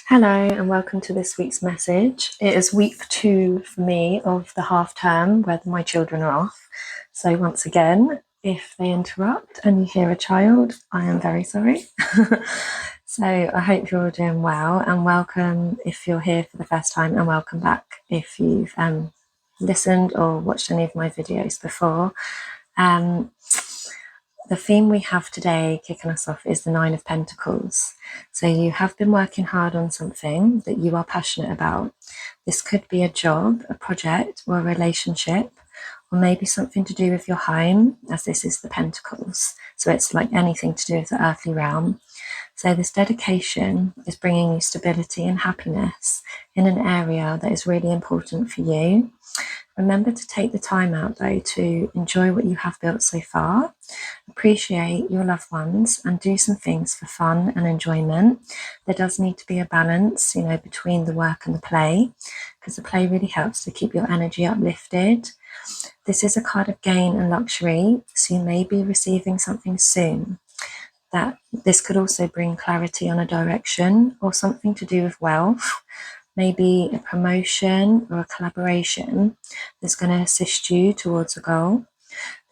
Hello and welcome to this week's message. It is week 2 for me of the half term where my children are off. So once again, if they interrupt and you hear a child, I am very sorry. So I hope you're all doing well, and welcome if you're here for the first time, and welcome back if you've listened or watched any of my videos before. The theme we have today kicking us off is the 9 of Pentacles. So you have been working hard on something that you are passionate about. This could be a job, a project, or a relationship, or maybe something to do with your home, as this is the Pentacles. So it's like anything to do with the earthly realm. So this dedication is bringing you stability and happiness in an area that is really important for you. Remember to take the time out, though, to enjoy what you have built so far, appreciate your loved ones, and do some things for fun and enjoyment. There does need to be a balance, between the work and the play, because the play really helps to keep your energy uplifted. This is a card of gain and luxury, so you may be receiving something soon. That this could also bring clarity on a direction or something to do with wealth. Maybe a promotion or a collaboration that's going to assist you towards a goal.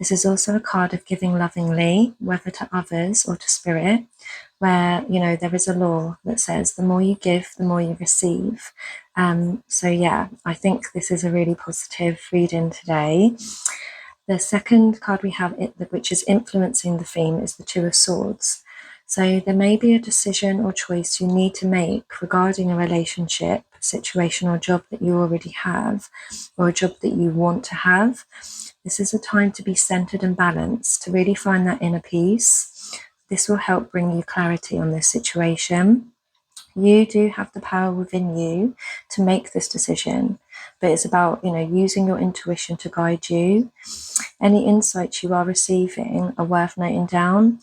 This is also a card of giving lovingly, whether to others or to spirit, where, there is a law that says the more you give, the more you receive. I think this is a really positive reading today. The second card we have, which is influencing the theme, is the Two of Swords. So there may be a decision or choice you need to make regarding a relationship, situation, or job that you already have, or a job that you want to have. This is a time to be centered and balanced, to really find that inner peace. This will help bring you clarity on this situation. You do have the power within you to make this decision, but it's about, using your intuition to guide you. Any insights you are receiving are worth noting down.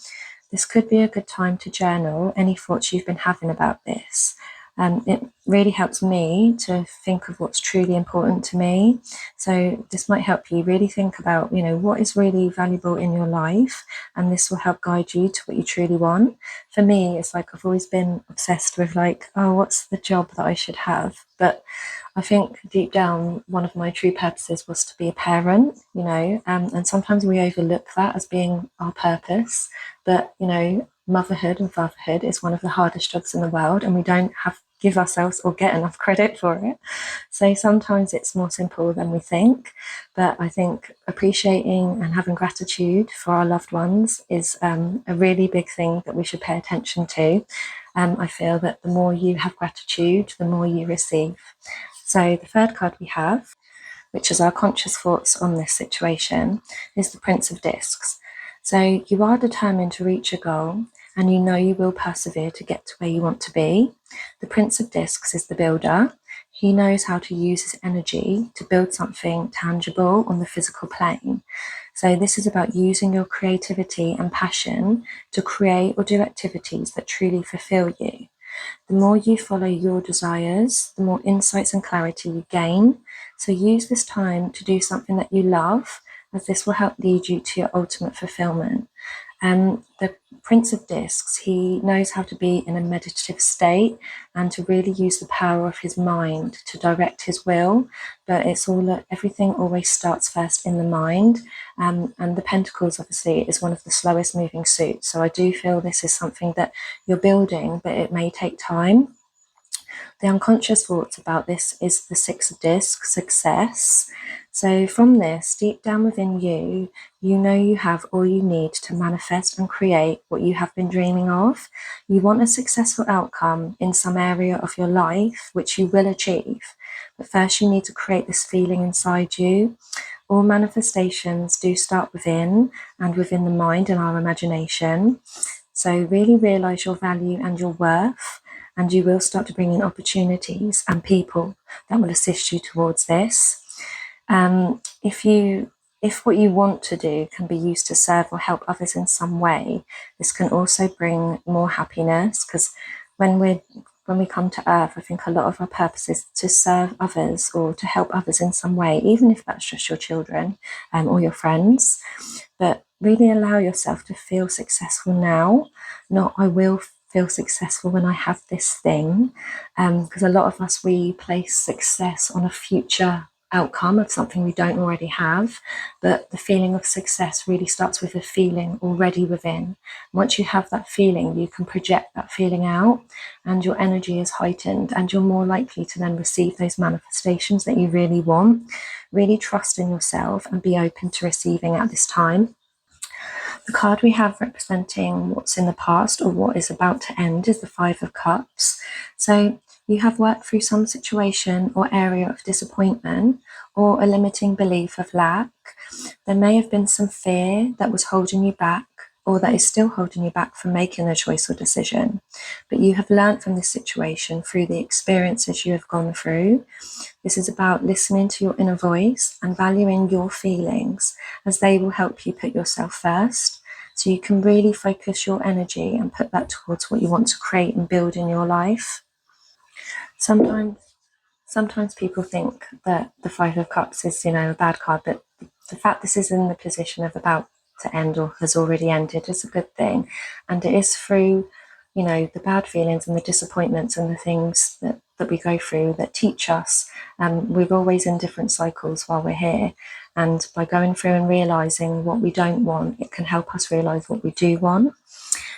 This could be a good time to journal any thoughts you've been having about this. It really helps me to think of what's truly important to me. So this might help you really think about, what is really valuable in your life, and this will help guide you to what you truly want. For me, it's like I've always been obsessed with what's the job that I should have? But I think deep down, one of my true purposes was to be a parent, and sometimes we overlook that as being our purpose. But, motherhood and fatherhood is one of the hardest jobs in the world, and we don't give ourselves or get enough credit for it. So sometimes it's more simple than we think. But I think appreciating and having gratitude for our loved ones is a really big thing that we should pay attention to. I feel that the more you have gratitude, the more you receive. So the third card we have, which is our conscious thoughts on this situation, is the Prince of Discs. So you are determined to reach a goal, and you will persevere to get to where you want to be. The Prince of Discs is the builder. He knows how to use his energy to build something tangible on the physical plane. So this is about using your creativity and passion to create or do activities that truly fulfill you. The more you follow your desires, the more insights and clarity you gain. So use this time to do something that you love, as this will help lead you to your ultimate fulfillment. The Prince of Discs, he knows how to be in a meditative state and to really use the power of his mind to direct his will. But everything always starts first in the mind. And the Pentacles, obviously, is one of the slowest moving suits. So I do feel this is something that you're building, but it may take time. The unconscious thoughts about this is the Six of Discs, success. So from this, deep down within you, you have all you need to manifest and create what you have been dreaming of. You want a successful outcome in some area of your life, which you will achieve. But first you need to create this feeling inside you. All manifestations do start within and within the mind and our imagination. So really realize your value and your worth, and you will start to bring in opportunities and people that will assist you towards this. If what you want to do can be used to serve or help others in some way, this can also bring more happiness, because when we come to earth, I think a lot of our purpose is to serve others or to help others in some way, even if that's just your children or your friends. But really allow yourself to feel successful now, not I will feel successful when I have this thing. Because a lot of us, we place success on a future outcome of something we don't already have, but the feeling of success really starts with a feeling already within. Once you have that feeling, you can project that feeling out, and your energy is heightened, and you're more likely to then receive those manifestations that you really want. Really trust in yourself and be open to receiving at this time. The card we have representing what's in the past or what is about to end is the Five of Cups. So you have worked through some situation or area of disappointment or a limiting belief of lack. There may have been some fear that was holding you back, or that is still holding you back from making a choice or decision. But you have learned from this situation through the experiences you have gone through. This is about listening to your inner voice and valuing your feelings, as they will help you put yourself first. So you can really focus your energy and put that towards what you want to create and build in your life. Sometimes people think that the Five of Cups is, a bad card, but the fact this is in the position of about to end or has already ended is a good thing. And it is through, the bad feelings and the disappointments and the things that we go through that teach us. We're always in different cycles while we're here. And by going through and realizing what we don't want, it can help us realize what we do want.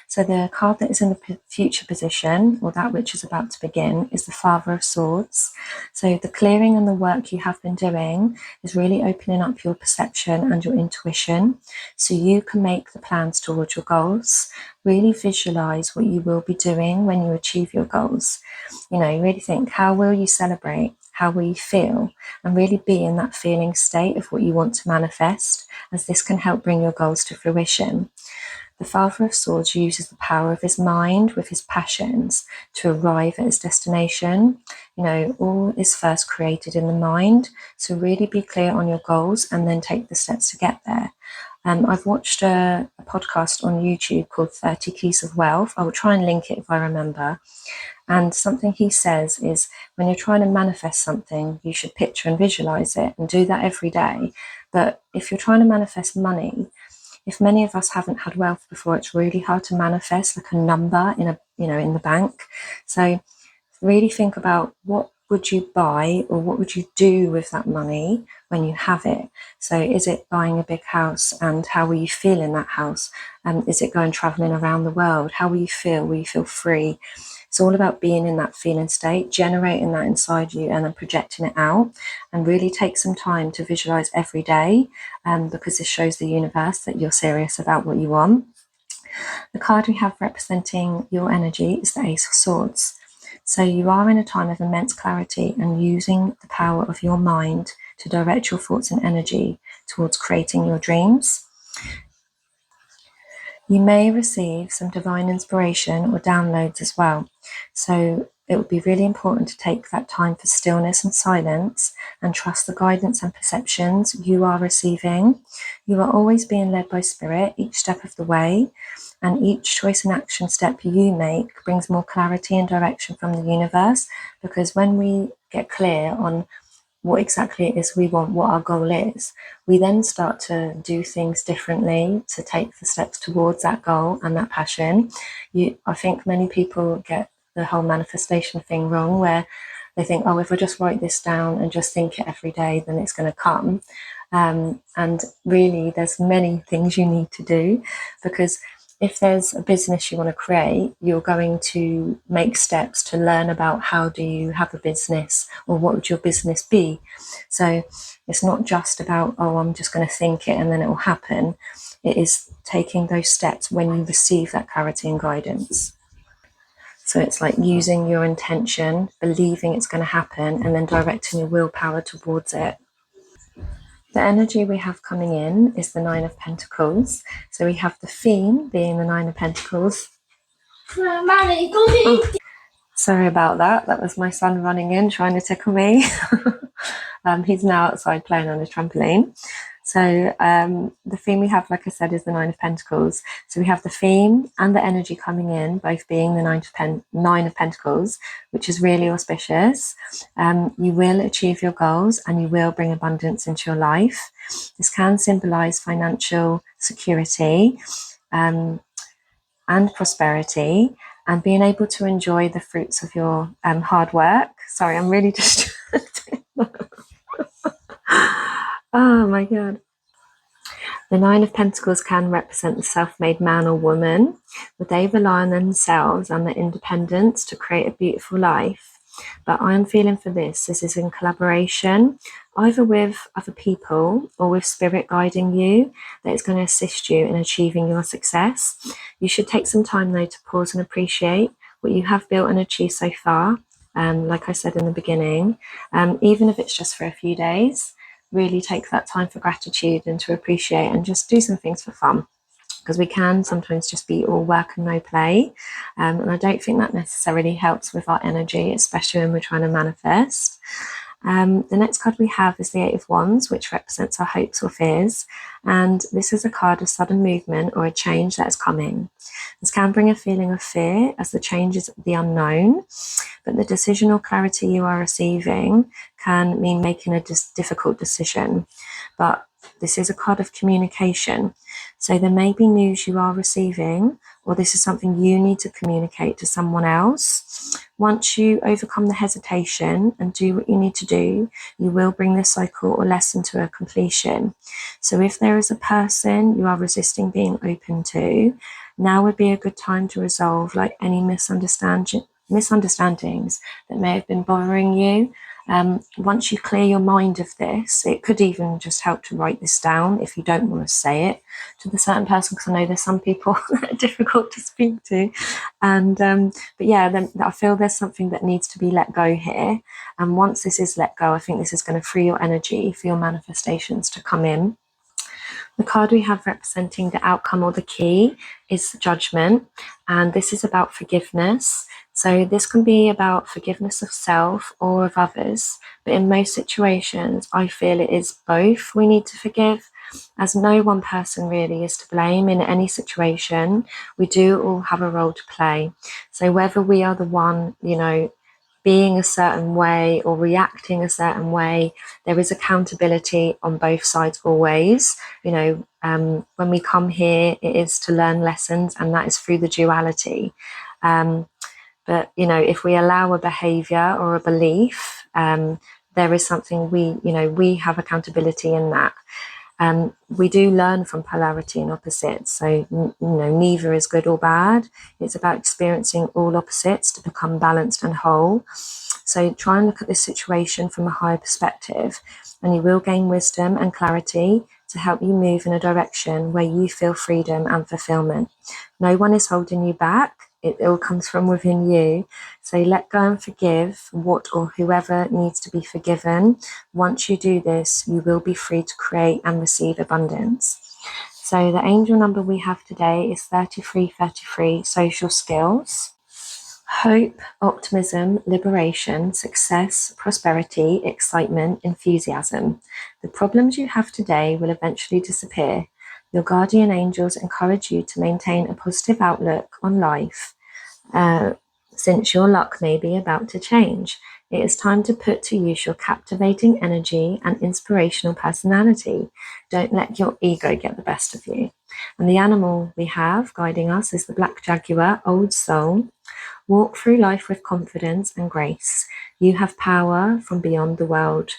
So the card that is in the future position, or that which is about to begin, is the Father of Swords. So the clearing and the work you have been doing is really opening up your perception and your intuition, so you can make the plans towards your goals. Really visualize what you will be doing when you achieve your goals. Really think, how will you celebrate? How will you feel? And really be in that feeling state of what you want to manifest, as this can help bring your goals to fruition. The Father of Swords uses the power of his mind with his passions to arrive at his destination. All is first created in the mind, so really be clear on your goals and then take the steps to get there. I've watched a podcast on YouTube called 30 Keys of Wealth. I will try and link it if I remember. And something he says is, when you're trying to manifest something, you should picture and visualize it, and do that every day. But if you're trying to manifest money, if many of us haven't had wealth before, it's really hard to manifest like a number in the bank. So really think about, what would you buy or what would you do with that money when you have it? So is it buying a big house, and how will you feel in that house? Is it going traveling around the world? How will you feel? Will you feel free? It's all about being in that feeling state, generating that inside you and then projecting it out. And really take some time to visualize every day, because this shows the universe that you're serious about what you want. The card we have representing your energy is the Ace of Swords. So you are in a time of immense clarity and using the power of your mind to direct your thoughts and energy towards creating your dreams. You may receive some divine inspiration or downloads as well. So it would be really important to take that time for stillness and silence and trust the guidance and perceptions you are receiving. You are always being led by spirit each step of the way, and each choice and action step you make brings more clarity and direction from the universe, because when we get clear on what exactly it is we want, what our goal is, we then start to do things differently to take the steps towards that goal and that passion. I think many people get the whole manifestation thing wrong, where they think, oh, if I just write this down and just think it every day, then it's going to come. And really, there's many things you need to do, because if there's a business you want to create, you're going to make steps to learn about how do you have a business, or what would your business be. So it's not just about, oh, I'm just going to think it and then it will happen. It is taking those steps when you receive that clarity and guidance. So it's like using your intention, believing it's going to happen, and then directing your willpower towards it. The energy we have coming in is the Nine of Pentacles. So we have the theme being the Nine of Pentacles. Sorry about that. That was my son running in, trying to tickle me. He's now outside playing on his trampoline. So the theme we have, like I said, is the Nine of Pentacles. So we have the theme and the energy coming in, both being the Nine of Pentacles, which is really auspicious. You will achieve your goals and you will bring abundance into your life. This can symbolize financial security and prosperity. and being able to enjoy the fruits of your hard work. Sorry, I'm really distracted. Oh my God. The Nine of Pentacles can represent the self-made man or woman, where they rely on themselves and their independence to create a beautiful life. But I'm feeling for this is in collaboration, either with other people or with spirit guiding you, that is going to assist you in achieving your success. You should take some time though to pause and appreciate what you have built and achieved so far. Like I said in the beginning, even if it's just for a few days, really take that time for gratitude and to appreciate and just do some things for fun, because we can sometimes just be all work and no play, and I don't think that necessarily helps with our energy, especially when we're trying to manifest. The next card we have is the Eight of Wands, which represents our hopes or fears, and this is a card of sudden movement or a change that is coming. This can bring a feeling of fear as the change is the unknown, but the decision or clarity you are receiving can mean making a difficult decision. But this is a card of communication. So there may be news you are receiving, or this is something you need to communicate to someone else. Once you overcome the hesitation and do what you need to do, you will bring this cycle or lesson to a completion. So if there is a person you are resisting being open to, now would be a good time to resolve like any misunderstandings that may have been bothering you. Once you clear your mind of this, it could even just help to write this down if you don't want to say it to the certain person, because I know there's some people that are difficult to speak to. And but yeah, then I feel there's something that needs to be let go here. And once this is let go, I think this is going to free your energy for your manifestations to come in. The card we have representing the outcome or the key is Judgment, and this is about forgiveness. So this can be about forgiveness of self or of others, but in most situations, I feel it is both we need to forgive, as no one person really is to blame in any situation. We do all have a role to play. So whether we are the one, being a certain way or reacting a certain way, there is accountability on both sides always. When we come here, it is to learn lessons, and that is through the duality. But if we allow a behavior or a belief, there is something we have accountability in that. We do learn from polarity and opposites, so neither is good or bad. It's about experiencing all opposites to become balanced and whole. So try and look at this situation from a higher perspective, and you will gain wisdom and clarity to help you move in a direction where you feel freedom and fulfillment. No one is holding you back. It all comes from within you. So let go and forgive what or whoever needs to be forgiven. Once you do this, you will be free to create and receive abundance. So the angel number we have today is 3333, social skills. Hope, optimism, liberation, success, prosperity, excitement, enthusiasm. The problems you have today will eventually disappear. Your guardian angels encourage you to maintain a positive outlook on life, since your luck may be about to change. It is time to put to use your captivating energy and inspirational personality. Don't let your ego get the best of you. And the animal we have guiding us is the black jaguar, old soul. Walk through life with confidence and grace. You have power from beyond the world.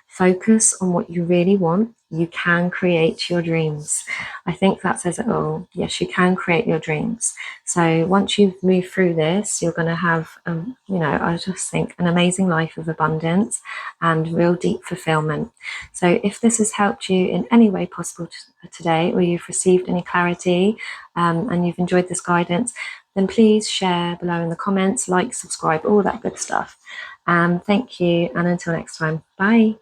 Focus on what you really want. You can create your dreams. I think that says it all. Yes, you can create your dreams. So once you've moved through this, you're going to have, I just think an amazing life of abundance and real deep fulfillment. So if this has helped you in any way possible today, or you've received any clarity and you've enjoyed this guidance, then please share below in the comments, like, subscribe, all that good stuff. Thank you, and until next time, bye.